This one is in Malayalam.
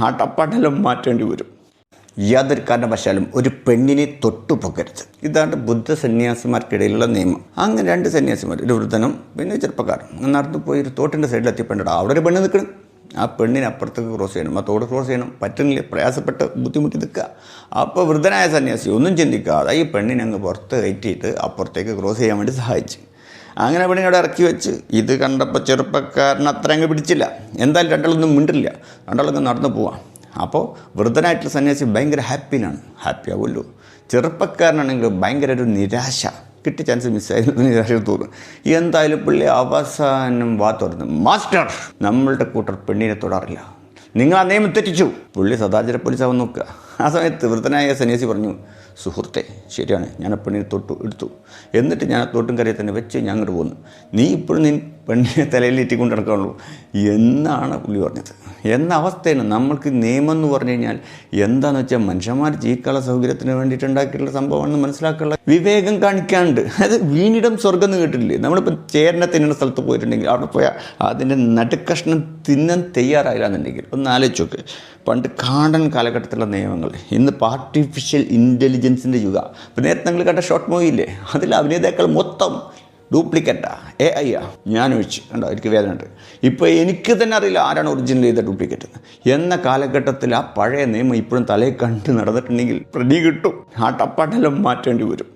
ആ ടപ്പാട്ടെല്ലാം മാറ്റേണ്ടി വരും. യാതൊരു കാരണവശാലും ഒരു പെണ്ണിനെ തൊട്ടുപോകരുത്. ഇതാണ് ബുദ്ധ സന്യാസിമാർക്കിടയിലുള്ള നിയമം. അങ്ങനെ 2 സന്യാസിമാർ, ഒരു വൃദ്ധനും പിന്നെ ചെറുപ്പക്കാരൻ, നടന്നു പോയി ഒരു തോട്ടിൻ്റെ സൈഡിൽ എത്തിപ്പെട്ടിട്ട് അവിടെ ഒരു പെണ്ണ് നിൽക്കണം. ആ പെണ്ണിനെ അപ്പുറത്തേക്ക് ക്രോസ് ചെയ്യണം, ആ തോട് ക്രോസ് ചെയ്യണം. പറ്റുന്നില്ല, പ്രയാസപ്പെട്ട് ബുദ്ധിമുട്ടി നിൽക്കുക. അപ്പോൾ വൃദ്ധനായ സന്യാസി ഒന്നും ചിന്തിക്കാതെ ഈ പെണ്ണിനെ അങ്ങ് പുറത്ത് കയറ്റിയിട്ട് അപ്പുറത്തേക്ക് ക്രോസ് ചെയ്യാൻ വേണ്ടി സഹായിച്ചു. അങ്ങനെ പെണ്ണിനോട് ഇറക്കി വെച്ച് ഇത് കണ്ടപ്പോൾ ചെറുപ്പക്കാരൻ അത്ര അങ്ങ് പിടിച്ചില്ല. എന്തായാലും രണ്ടാളൊന്നും മിണ്ടില്ല, രണ്ടാളൊന്നും നടന്നു പോവാം. അപ്പോൾ വൃദ്ധനായിട്ടുള്ള സന്യാസി ഭയങ്കര ഹാപ്പി ആവുമല്ലോ. ചെറുപ്പക്കാരനാണെങ്കിൽ ഭയങ്കര ഒരു നിരാശ, കിട്ടിയ ചാൻസ് മിസ്സായിരുന്നു, നിരാശ തോന്നും. എന്തായാലും പുള്ളി അവസാനം തുറന്നു, മാസ്റ്റർ, നമ്മളുടെ കൂട്ടർ പെണ്ണിനെ തൊടാറില്ല, നിങ്ങൾ ആ നിയമം തെറ്റിച്ചു. പുള്ളി സദാചാര പോലീസാവാൻ നോക്കുക. ആ സമയത്ത് വൃദ്ധനായ സന്യാസി പറഞ്ഞു, സുഹൃത്തെ, ശരിയാണ്, ഞാൻ ആ പെണ്ണിനെ എടുത്തു, എന്നിട്ട് ഞാൻ ആ തോട്ടും കരയിൽ തന്നെ വെച്ച് ഞാൻ അങ്ങോട്ട് പോന്നു. നീ ഇപ്പോഴും നീ പെണ്ണിനെ തലയിൽ കൊണ്ട് നടക്കാനുള്ളൂ എന്നാണ് പുള്ളി പറഞ്ഞത്. എന്ന അവസ്ഥയാണ് നമ്മൾക്ക് നിയമം എന്ന് പറഞ്ഞു കഴിഞ്ഞാൽ. എന്താണെന്ന് വെച്ചാൽ മനുഷ്യന്മാർ ജീവിക്കാനുള്ള സൗകര്യത്തിന് വേണ്ടിയിട്ട് ഉണ്ടാക്കിയിട്ടുള്ള സംഭവമാണെന്ന് മനസ്സിലാക്കാനുള്ള വിവേകം കാണിക്കാണ്ട്. അത് വീണിടം സ്വർഗ്ഗം എന്ന് കേട്ടിട്ടില്ലേ? നമ്മളിപ്പോൾ ചേരനെ തിന്നുന്ന സ്ഥലത്ത് പോയിട്ടുണ്ടെങ്കിൽ അവിടെ പോയാൽ അതിൻ്റെ നടുക്കഷ്ണം തിന്നാൻ തയ്യാറായില്ല എന്നുണ്ടെങ്കിൽ ഒന്ന് ആലോചിച്ച് നോക്ക്. പണ്ട് കാടൻ കാലഘട്ടത്തിലുള്ള നിയമങ്ങൾ, ഇന്നിപ്പോൾ ആർട്ടിഫിഷ്യൽ ഇൻ്റലിജൻസിൻ്റെ യുഗ. ഇപ്പോൾ നേരത്തെ നിങ്ങൾ കണ്ട ഷോർട്ട് മൂവിയില്ലേ, അതിൽ അഭിനേതാക്കൾ മൊത്തം ഡ്യൂപ്ലിക്കേറ്റാ, AI ഞാൻ ഒഴിച്ച് കണ്ടോ, എനിക്ക് വേദന ഉണ്ട്. ഇപ്പോൾ എനിക്ക് തന്നെ അറിയില്ല ആരാണ് ഒറിജിനൽ ചെയ്ത ഡ്യൂപ്ലിക്കേറ്റ് എന്ന കാലഘട്ടത്തിൽ ആ പഴയ നിയമം ഇപ്പോഴും തലയിൽ കണ്ട് നടന്നിട്ടുണ്ടെങ്കിൽ പ്രതി കിട്ടും. ആ ടപ്പാട്ടെല്ലാം മാറ്റേണ്ടി വരും.